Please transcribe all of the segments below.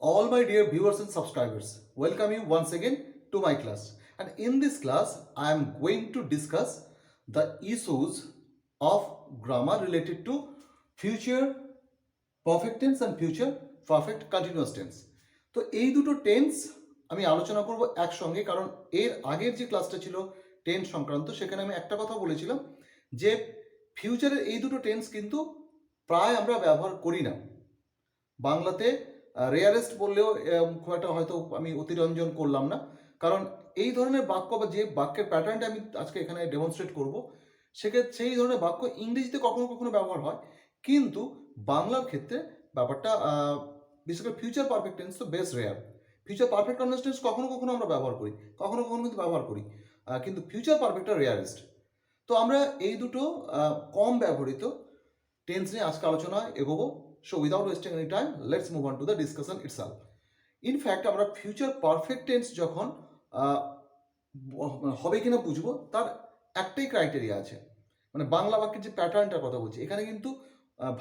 All my dear viewers and subscribers, welcome you once again to my class. And in this class, I am going to discuss the issues of grammar related to future perfect tense and future perfect continuous tense. তো এই দুটো tense আমি আলোচনা করব একসঙ্গে, কারণ এর আগের যে ক্লাসটা ছিল টেন্স সংক্রান্ত, সেখানে আমি একটা কথা বলেছিলাম যে ফিউচারের এই দুটো টেন্স কিন্তু প্রায় আমরা ব্যবহার করি না বাংলাতে। রেয়ারেস্ট বললেও খুব একটা হয়তো আমি অতিরঞ্জন করলাম না, কারণ এই ধরনের বাক্য বা যে বাক্যের প্যাটার্নটা আমি আজকে এখানে ডেমনস্ট্রেট করব, সেক্ষেত্রে সেই ধরনের বাক্য ইংরেজিতে কখনো কখনো ব্যবহার হয়, কিন্তু বাংলার ক্ষেত্রে ব্যাপারটা বিশেষ করে ফিউচার পারফেক্ট টেন্স তো বেশ rare. Future perfect continuous tense কখনো কখনো আমরা ব্যবহার করি, কখনো কখনো কিন্তু ব্যবহার করি, কিন্তু ফিউচার পারফেক্টটা রেয়ারেস্ট। তো আমরা এই দুটো কম ব্যবহৃত টেন্স নিয়ে আজকে আলোচনা এগোবো। So without wasting any time, let's move on to the discussion itself. In fact, আমরা ফিউচার পারফেক্ট টেন্স যখন হবে কিনা বুঝবো, তার একটাই ক্রাইটেরিয়া আছে। মানে বাংলা বাক্যের যে প্যাটার্নটার কথা বলছি, এখানে কিন্তু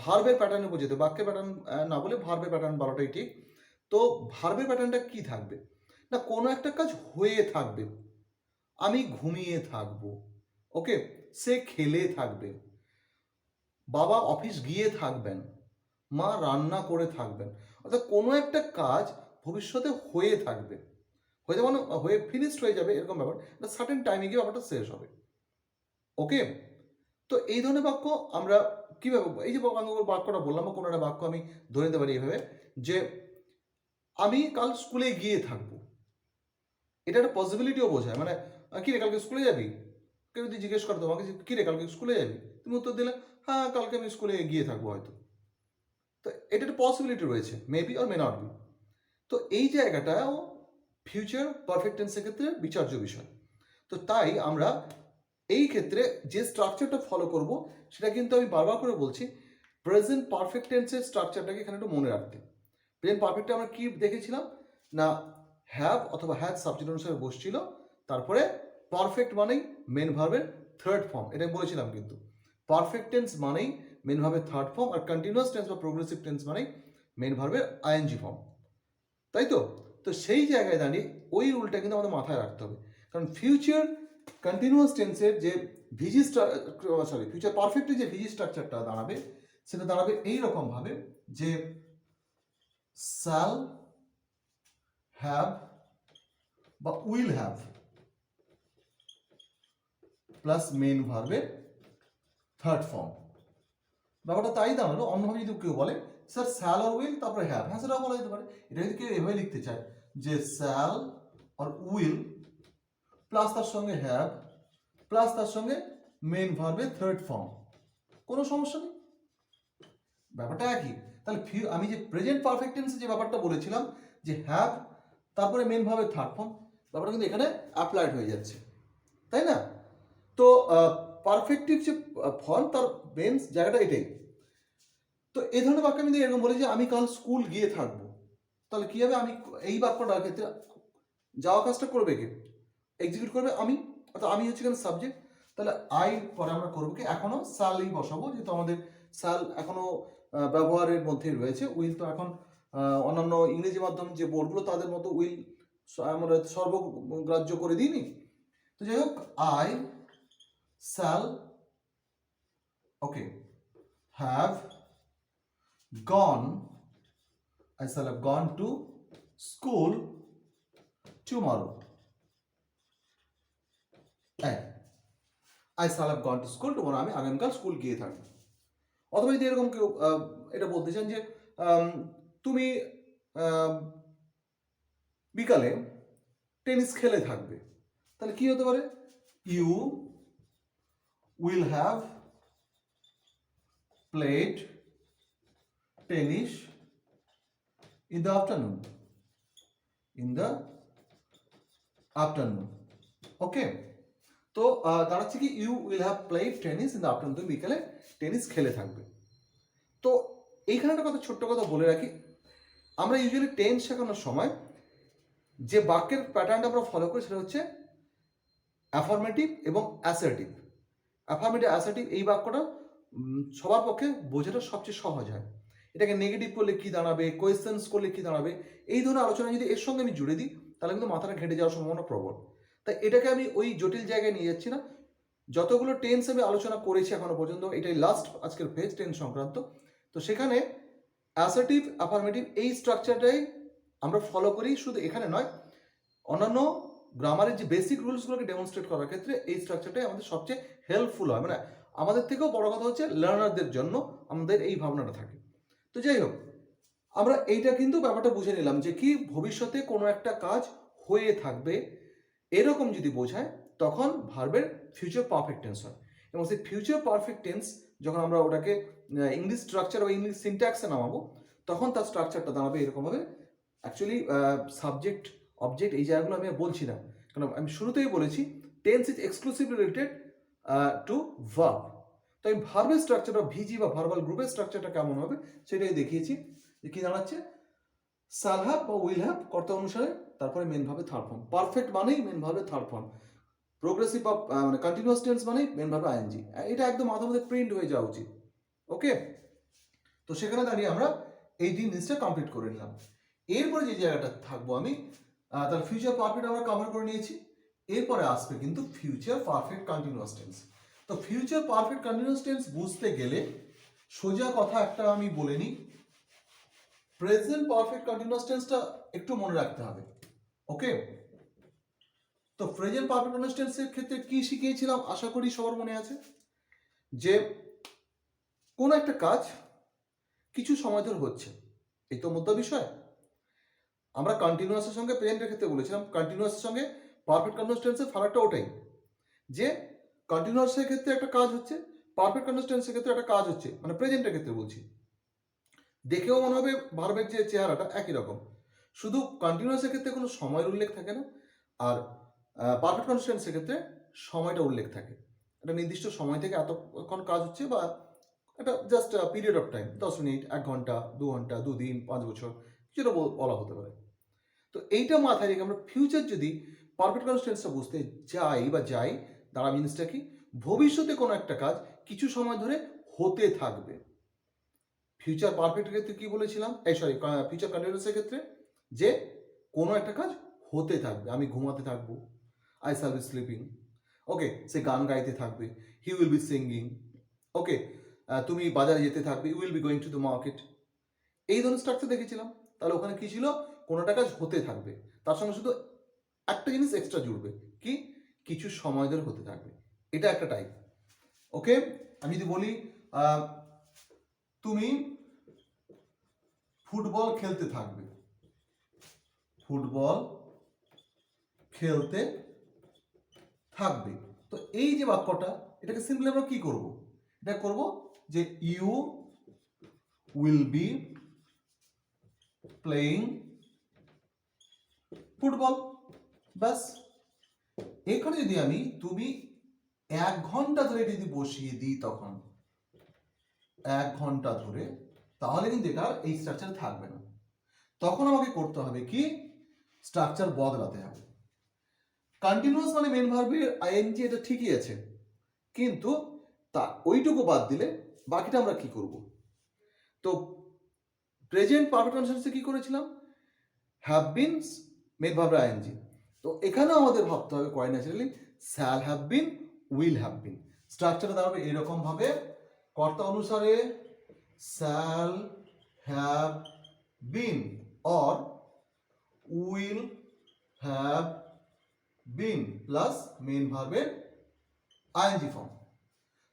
ভার্বের প্যাটার্নে বোঝাতে, বাক্যের প্যাটার্ন না বলে ভার্বের প্যাটার্ন বলাটাই ঠিক। তো ভার্বের প্যাটার্নটা কি থাকবে না, কোনো একটা কাজ হয়ে থাকবে। আমি ঘুমিয়ে থাকবো, ওকে, সে খেলে থাকবে, বাবা অফিস গিয়ে থাকবেন, মা রান্না করে থাকবেন। অর্থাৎ কোনো একটা কাজ ভবিষ্যতে হয়ে থাকবে, হয়ে যাবে, মানে হয়ে ফিনিশড হয়ে যাবে, এরকম ব্যাপার। একটা সার্টেন টাইমে গিয়ে ব্যাপারটা শেষ হবে, ওকে। তো এই ধরনের বাক্য আমরা কীভাবে, এই যে বাক্যটা বললাম বা কোনো একটা বাক্য আমি ধরে নিতে পারি এইভাবে যে আমি কাল স্কুলে গিয়ে থাকবো। এটা একটা পসিবিলিটিও বোঝায়, মানে কী রে কালকে স্কুলে যাবি? কেউ যদি জিজ্ঞেস করে তোমাকে যে কী রে কালকে স্কুলে যাবি, তুমি উত্তর দিলে হ্যাঁ কালকে আমি স্কুলে গিয়ে থাকবো হয়তো। তো এটা একটা পসিবিলিটি রয়েছে, maybe or may not be. তো এই জায়গাটাও ফিউচার পারফেক্ট টেন্সের ক্ষেত্রে বিচার্য বিষয়। তো তাই আমরা এই ক্ষেত্রে যে স্ট্রাকচারটা ফলো করব, সেটা কিন্তু আমি বারবার করে বলছি, প্রেজেন্ট পারফেক্ট টেন্সের স্ট্রাকচারটাকে এখানে একটু মনে রাখতে। প্রেজেন্ট পারফেক্টে আমরা কি দেখেছিলাম না, হ্যাভ অথবা হ্যাজ সাবজেক্ট অনুসারে বসছিল, তারপরে পারফেক্ট মানেই মেন ভার্বের থার্ড ফর্ম, এটা বলেছিলাম। কিন্তু পারফেক্ট টেন্স মানেই মেন ভার্বের থার্ড ফর্ম, আর কন্টিনিউয়াস টেন্স বা প্রোগ্রেসিভ টেন্স মানেই মেন ভার্বের আইএনজি ফর্ম, তাই তো? তো সেই জায়গায় দাঁড়িয়ে ওই রুলটা কিন্তু আমাদের মাথায় রাখতে হবে, কারণ ফিউচার কন্টিনিউয়াস টেন্সের যে ফিউচার পারফেক্টের যে ভিজি স্ট্রাকচারটা দাঁড়াবে, সেটা দাঁড়াবে এইরকমভাবে যে শ্যাল, হ্যাভ বা উইল হ্যাভ প্লাস মেন ভার্বের থার্ড ফর্ম। ব্যাপারটা তাই দাঁড়ালো। অন্যভাবে যদি কেউ বলে স্যার শ্যাল আর উইল তারপরে হ্যাভ, হ্যাঁ সেটাও বলা যেতে পারে। এটা যদি কেউ এভাবে লিখতে চায় যে শ্যাল আর উইল প্লাস তার সঙ্গে হ্যাভ প্লাস তার সঙ্গে মেন ভার্বের থার্ড ফর্ম, কোনো সমস্যা নেই, ব্যাপারটা একই। তাহলে আমি যে প্রেজেন্ট পারফেক্ট টেন্সে যে ব্যাপারটা বলেছিলাম যে হ্যাভ তারপরে মেন ভার্বের থার্ড ফর্ম, ব্যাপারটা কিন্তু এখানে অ্যাপ্লাইড হয়ে যাচ্ছে, তাই না? তো পারফেক্টিভ যে ফর্ম, তার মেন জায়গাটা এটাই। তো এই ধরনের বাক্য আমি এরকম বলি যে আমি কাল স্কুল গিয়ে থাকবো, তাহলে কি হবে, আমি এই বাক্যটার ক্ষেত্রে যাওয়া কাজটা করবে কে, এক্সিকিউট করবে আমি, অর্থাৎ আমি হচ্ছে এখানে সাবজেক্ট। তাহলে আই পরে আমরা করবো কি, এখনো স্যালই বসাবো, যেহেতু আমাদের স্যাল এখনো ব্যবহারের মধ্যে রয়েছে। উইল তো এখন অন্যান্য ইংরেজি মাধ্যম যে বোর্ডগুলো তাদের মতো উইল আমরা সর্বগ্রাহ্য করে দিইনি। তো যাই হোক, I shall, okay, have gone, I shall have gone to school tomorrow. I shall have gone to school tomorrow, আমি আগামীকাল স্কুল গিয়ে থাকবো। অথবা যদি এরকম কেউ এটা বলতে চান যে তুমি বিকালে টেনিস খেলে থাকবে, তাহলে কি হতে পারে, you will have played tennis in the afternoon, okay. তো দাঁড়াচ্ছে কি, you will have played tennis in the afternoon, তুমি বিকেলে টেনিস খেলে থাকবে। তো এইখানে একটা কথা, ছোট্ট কথা বলে রাখি, আমরা ইউজুয়ালি টেন্স শেখানোর সময় যে বাক্যের প্যাটার্নটা আমরা ফলো করি, সেটা হচ্ছে অ্যাফার্মেটিভ এবং অ্যাসার্টিভ। অ্যাফার্মেটিভ অ্যাসার্টিভ এই বাক্যটা সবার পক্ষে বোঝাটা সবচেয়ে সহজ হয়। এটাকে নেগেটিভ করলে কি দাঁড়াবে, কোয়েশ্চেন্স করলে কি দাঁড়াবে, এই ধরনের আলোচনা যদি এর সঙ্গে আমি জুড়ে দিই তাহলে কিন্তু মাথাটা ঘেঁটে যাওয়ার সম্ভাবনা প্রবল। তাই এটাকে আমি ওই জটিল জায়গায় নিয়ে যাচ্ছি না। যতগুলো টেন্স আমি আলোচনা করেছি এখনো পর্যন্ত, এটাই লাস্ট আজকের পেজ টেন্স সংক্রান্ত। তো সেখানে অ্যাসার্টিভ, অ্যাফার্মেটিভ এই স্ট্রাকচারটাই আমরা ফলো করি, শুধু এখানে নয়, অন্যান্য গ্রামারের যে বেসিক রুলসগুলোকে ডেমনস্ট্রেট করার ক্ষেত্রে এই স্ট্রাকচারটাই আমাদের সবচেয়ে হেল্পফুল হয়। মানে আমাদের থেকেও বড় কথা হচ্ছে লার্নারদের জন্য আমাদের এই ভাবনাটা থাকে। তো যাই হোক, আমরা এইটা কিন্তু ব্যাপারটা বুঝে নিলাম যে কি ভবিষ্যতে কোনো একটা কাজ হয়ে থাকবে এরকম যদি বোঝায় তখন ভার্বের ফিউচার পারফেক্ট টেন্স হয়। এবং সেই ফিউচার পারফেক্ট টেন্স যখন আমরা ওটাকে ইংলিশ স্ট্রাকচার বা ইংলিশ সিনট্যাক্সে নামাবো তখন তার স্ট্রাকচারটা দাঁড়াবে এরকমভাবে। অ্যাকচুয়ালি সাবজেক্ট অবজেক্ট এই জায়গাগুলো আমি আর বলছি না, কারণ আমি শুরুতেই বলেছি tense is exclusively related to verb. তো আমি ভার্বের স্ট্রাকচার বা ভিজি বা ভার্বাল গ্রুপের স্ট্রাকচারটা কেমন হবে সেটাই দেখিয়েছি। যে কি দাঁড়াচ্ছে, শাল হ্যাভ বা উইল হ্যাভ কর্তা অনুসারে, তারপরে মেন ভাবে থার্ড ফর্ম। পারফেক্ট মানেই মেন ভাবে থার্ড ফর্ম। প্রোগ্রেসিভ বা মানে কন্টিনিউয়াস টেন্স মানেই মেন ভাবে আইএনজি। এটা একদম মাথার মধ্যে প্রিন্ট হয়ে যাওয়া উচিত। ওকে, তো সেখানে দাঁড়িয়ে আমরা এই জিনিসটা কমপ্লিট করে নিলাম। এরপরে যে জায়গাটা থাকবো আমি, তার ফিউচার পারফেক্ট আমরা কভার করে নিয়েছি। এরপরে আসবে কিন্তু ফিউচার পারফেক্ট কন্টিনিউয়াস টেন্স। তো ফিউচার পারফেক্ট কন্টিনিউয়াস টেন্স বুঝতে গেলে সোজা কথা একটা আমি বলে নিই, প্রেজেন্ট পারফেক্ট কন্টিনিউয়াস টেন্সটা একটু মনে রাখতে হবে। ওকে, তো প্রেজেন্ট পারফেক্ট কন্টিনিউয়াস টেন্সের ক্ষেত্রে কি শিখিয়েছিলাম আশা করি সবার মনে আছে, যে কোন একটা কাজ কিছু সময় ধরে হচ্ছে, এই তো মধ্য বিষয়। আমরা কন্টিনিউয়াসের সঙ্গে প্রেজেন্টের ক্ষেত্রে বলেছিলাম কন্টিনিউয়াসের সঙ্গে পারফেক্ট কন্টিনিউয়াস টেন্সের ফারাকটা ওটাই, যে কন্টিনিউয়াসের ক্ষেত্রে একটা কাজ হচ্ছে, পারফেক্ট কন্টিনিউয়াস টেন্সের ক্ষেত্রে একটা কাজ হচ্ছে, মানে প্রেজেন্টের ক্ষেত্রে বলছি। দেখেও মনে হবে ভার্বের যে চেহারাটা একই রকম, শুধু কন্টিনিউয়াসের ক্ষেত্রে কোনো সময়ের উল্লেখ থাকে না, আর পারফেক্ট কন্টিনিউয়াস টেন্সের ক্ষেত্রে সময়টা উল্লেখ থাকে। একটা নির্দিষ্ট সময় থেকে এতক্ষণ কাজ হচ্ছে, বা একটা just period of time, 10 minute, 1 ঘন্টা, 2 ঘন্টা, 2 দিন, 5 বছর, যেটা বলা হতে পারে। তো এইটা মাথায় রেখে আমরা ফিউচার যদি পারফেক্ট কন্টিনিউয়াস টেন্সটা বুঝতে যাই, তারা মিনসটা কি, ভবিষ্যতে কোনো একটা কাজ কিছু সময় ধরে হতে থাকবে। ফিউচার পারফেক্টের ক্ষেত্রে কি বলেছিলাম, ফিউচার কন্টিনিউয়াসের ক্ষেত্রে যে কোনো একটা কাজ হতে থাকবে। আমি ঘুমাতে থাকবো, I shall be sleeping. Okay, সে গান গাইতে থাকবে, he will be singing. Okay, তুমি বাজারে যেতে থাকবে, you will be going to the market. এই ধরনের স্ট্রাকচার দেখেছিলাম। তাহলে ওখানে কি ছিল, কোনোটা কাজ হতে থাকবে, তার সঙ্গে শুধু একটা জিনিস এক্সট্রা জুড়বে, কি, কিছু সময় ধরে হতে থাকবে। এটা একটা টাইপ। ওকে, আমি যদি বলি তুমি ফুটবল খেলতে থাকবে, ফুটবল খেলতে থাকবে। তো এই যে বাক্যটা, এটাকে সিম্পলি আমরা কি করব, এটা করব যে you will be playing football, ব্যাস। এখানে যদি আমি তুমি 1 ঘন্টা ধরে যদি বসিয়ে দিই, তখন 1 ঘন্টা ধরে, তাহলে কিন্তু এটা এই স্ট্রাকচার থাকবে না। তখন আমাকে করতে হবে কি, স্ট্রাকচার বদলাতে হবে। কন্টিনিউয়াস মানে মেন ভার্বের আইএনজি, এটা ঠিকই আছে, কিন্তু তা ওইটুকু বাদ দিলে বাকিটা আমরা কি করব। তো প্রেজেন্ট পারফেক্ট কন্টিনিউয়াসে কি করেছিলাম, হ্যাভ বিন মেন ভার্বের আইএনজি। তো এখানে আমাদের ভাবতে হবে quite naturally shall have been, will have been. স্ট্রাকচারটা দাঁড়াবে এরকম ভাবে, কর্তা অনুসারে shall have been or will have been plus main ভার্বের আইএনজি ফর্ম।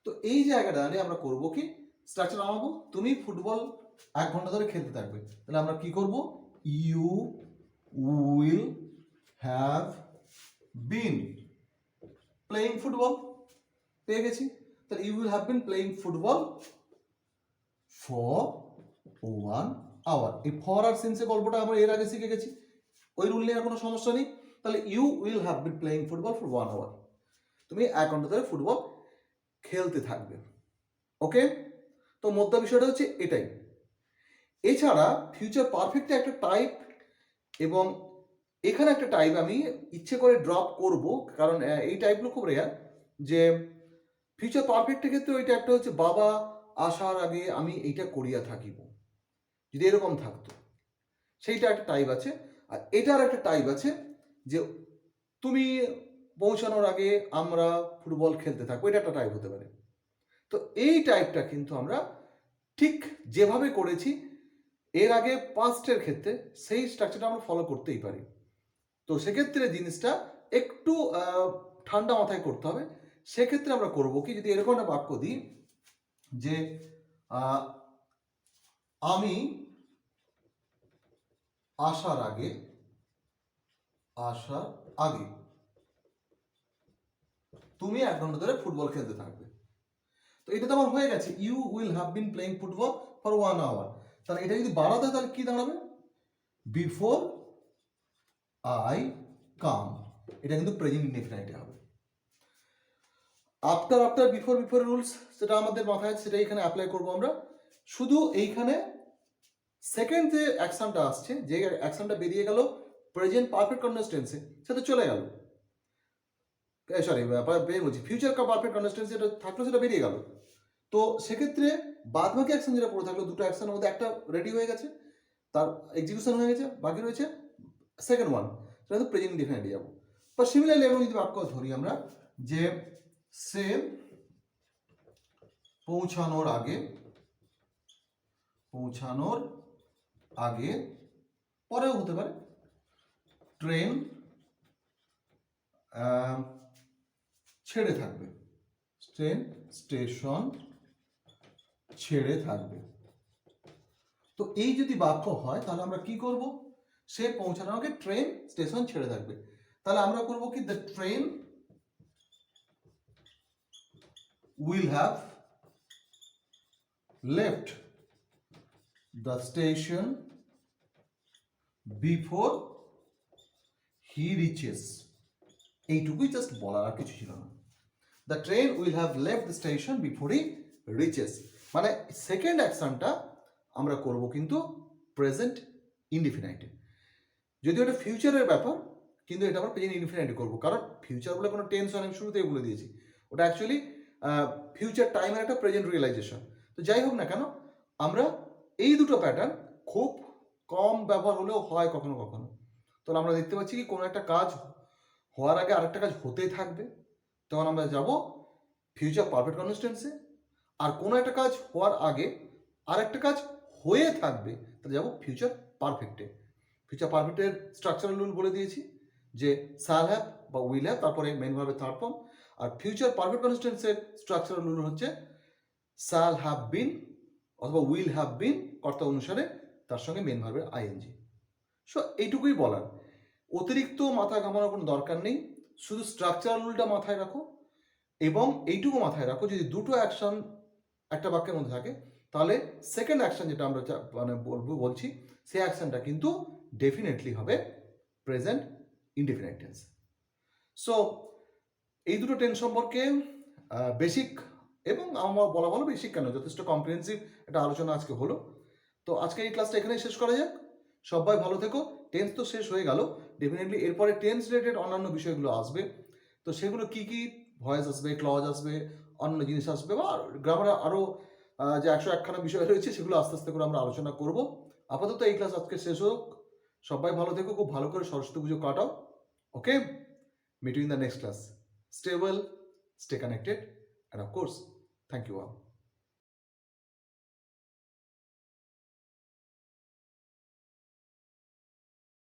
তো এই জায়গাটা দাঁড়িয়ে আমরা করব কি, স্ট্রাকচার নামাবো, তুমি ফুটবল 1 ঘন্টা ধরে খেলতে থাকবে। তাহলে আমরা কি করব, you will have been playing football, পেয়ে গেছি। তাহলে you will have been playing football for 1 hour. এই ফর আর সিন্সের গল্পটা আমরা এর আগে শিখে গেছি, ওই রুল নিয়ে আর কোনো সমস্যা নেই। তাহলে you will have been playing football for 1 hour, তুমি 1 ঘন্টা ধরে ফুটবল খেলতে থাকবে। ওকে, তো মধ্যা বিষয়টা হচ্ছে এটাই। এছাড়া ফিউচার পারফেক্টে একটা টাইপ, এবং এখানে একটা টাইপ আমি ইচ্ছে করে ড্রপ করব, কারণ এই টাইপগুলো খুব রেয়ার। যে ফিউচার পারফেক্টের ক্ষেত্রে ওই টাইপটা হচ্ছে বাবা আসার আগে আমি এইটা করিয়া থাকিব। যদি এরকম থাকতো, সেইটা একটা টাইপ আছে। আর এটার একটা টাইপ আছে যে তুমি পৌঁছানোর আগে আমরা ফুটবল খেলতে থাকবো, এটা একটা টাইপ হতে পারে। তো এই টাইপটা কিন্তু আমরা ঠিক যেভাবে করেছি এর আগে পাস্টের ক্ষেত্রে সেই স্ট্রাকচারটা আমরা ফলো করতেই পারি। তো সেক্ষেত্রে জিনিসটা একটু ঠান্ডা মাথায় করতে হবে। সেক্ষেত্রে আমরা করবো কি, যদি এরকম একটা বাক্য দিই যে আমি আসার আগে তুমি 1 ঘন্টা ধরে ফুটবল খেলতে থাকবে। তো এটা তো আমার হয়ে গেছে, you will have been playing football for 1 hour. তাহলে এটা যদি বাড়াতে হয় তাহলে কি দাঁড়াবে, বিফোর আই কাম। এটা কিন্তু প্রেজেন্ট ইনডেফিনাইটে হবে। আফটার বিফোর রুলস সেটা আমাদের মাথায় আছে, সেটা এখানে অ্যাপ্লাই করবো আমরা। শুধু এইখানে সেকেন্ড যে অ্যাকশনটা আসছে, যে অ্যাকশনটা বেরিয়ে গেল প্রেজেন্ট পারফেক্ট কন্টিনিউয়াস টেন্সে, সেটা চলে গেল। সরি বলছি ফিউচার পারফেক্ট কন্টিনিউয়াস টেন্সে যেটা থাকলো সেটা বেরিয়ে গেল। তো সেক্ষেত্রে বাদ বাকি অ্যাকশন যেটা পড়ে থাকলো, দুটো অ্যাকশনের মধ্যে একটা রেডি হয়ে গেছে, তার এক্সিকিউশন হয়ে গেছে, বাকি রয়েছে সেকেন্ড ওয়ান, সেটা তো প্রেজেন্ট ইনডেফিনাইটে যাবো। বা সিমিলারলি এবং যদি বাক্য ধরি আমরা যে সে পৌঁছানোর আগে পরেও হতে পারে, ট্রেন ছেড়ে থাকবে, স্টেশন ছেড়ে থাকবে। তো এই যদি বাক্য হয় তাহলে আমরা কি করব, সে পৌঁছানোর আগে ট্রেন স্টেশন ছেড়ে থাকবে। তাহলে আমরা করব কি, the train will have left the station before he reaches. এইটুকুই জাস্ট বলার, আর কিছু ছিল না। The train will have left the station before he reaches, মানে সেকেন্ড অ্যাকশনটা আমরা করব কিন্তু প্রেজেন্ট ইনডিফিনাইটে। যদিও এটা ফিউচারের ব্যাপার, কিন্তু এটা আমরা প্রেজেন্ট ইনডিফিনাইটে করবো, কারণ ফিউচার বলে কোনো টেন্স আমি শুরুতেই বলে দিয়েছি, ওটা অ্যাকচুয়ালি ফিউচার টাইমের একটা প্রেজেন্ট রিয়েলাইজেশন। তো যাই হোক না কেন, আমরা এই দুটো প্যাটার্ন খুব কম ব্যবহার হলেও হয় কখনো কখনো। তো আমরা দেখতে পাচ্ছি কি, কোনো একটা কাজ হওয়ার আগে আরেকটা কাজ হতেই থাকবে, তখন আমরা যাব ফিউচার পারফেক্ট কন্টিনিউয়াস টেন্সে। আর কোনো একটা কাজ হওয়ার আগে আরেকটা কাজ হয়ে থাকবে, তাহলে যাব ফিউচার পারফেক্টে। ফিউচার পারফেক্টের স্ট্রাকচারাল রুল বলে দিয়েছি যে শ্যাল হ্যাভ বা উইল হ্যাভ, তারপরে মেন ভার্বের থার্ড ফর্ম। আর ফিউচার পারফেক্ট কন্টিনিউয়াস টেন্সের স্ট্রাকচারাল রুল হচ্ছে শ্যাল হ্যাভ বিন অথবা উইল হ্যাভ বিন কর্তা অনুসারে, তার সঙ্গে মেন ভার্বের আইএনজি। সো এইটুকুই বলার, অতিরিক্ত মাথা ঘামানোর কোনো দরকার নেই, শুধু স্ট্রাকচারাল রুলটা মাথায় রাখো। এবং এইটুকু মাথায় রাখো, যদি দুটো অ্যাকশন একটা বাক্যের মধ্যে থাকে, তাহলে সেকেন্ড অ্যাকশন যেটা আমরা মানে বলছি, সেই অ্যাকশনটা কিন্তু ডেফিনেটলি হবে প্রেজেন্ট ইনডিফিনাইট টেন্স। সো এই দুটো টেন্স সম্পর্কে বেসিক, এবং আমার বলা ভালো বেসিক কেন, যথেষ্ট কম্প্রিহেন্সিভ একটা আলোচনা আজকে হলো। তো আজকে এই ক্লাসটা এখানেই শেষ করা যাক। সবাই ভালো থেকো। টেন্স তো শেষ হয়ে গেল, ডেফিনেটলি এরপরে টেন্স রিলেটেড অন্যান্য বিষয়গুলো আসবে। তো সেগুলো কি কি, ভয়েস আসবে, ক্লজ আসবে, অন্য জিনিস আসবে, বা গ্রামারে আরও যে 101খানা বিষয় রয়েছে, সেগুলো আস্তে আস্তে করে আমরা আলোচনা করব। আপাতত এই ক্লাস আজকে শেষ হোক। সবাই ভালো থেকো, খুব ভালো করে সরস্বতী পুজো কাটাও। ওকে, meet you in the next class. Stay well, stay connected, and of course, thank you all.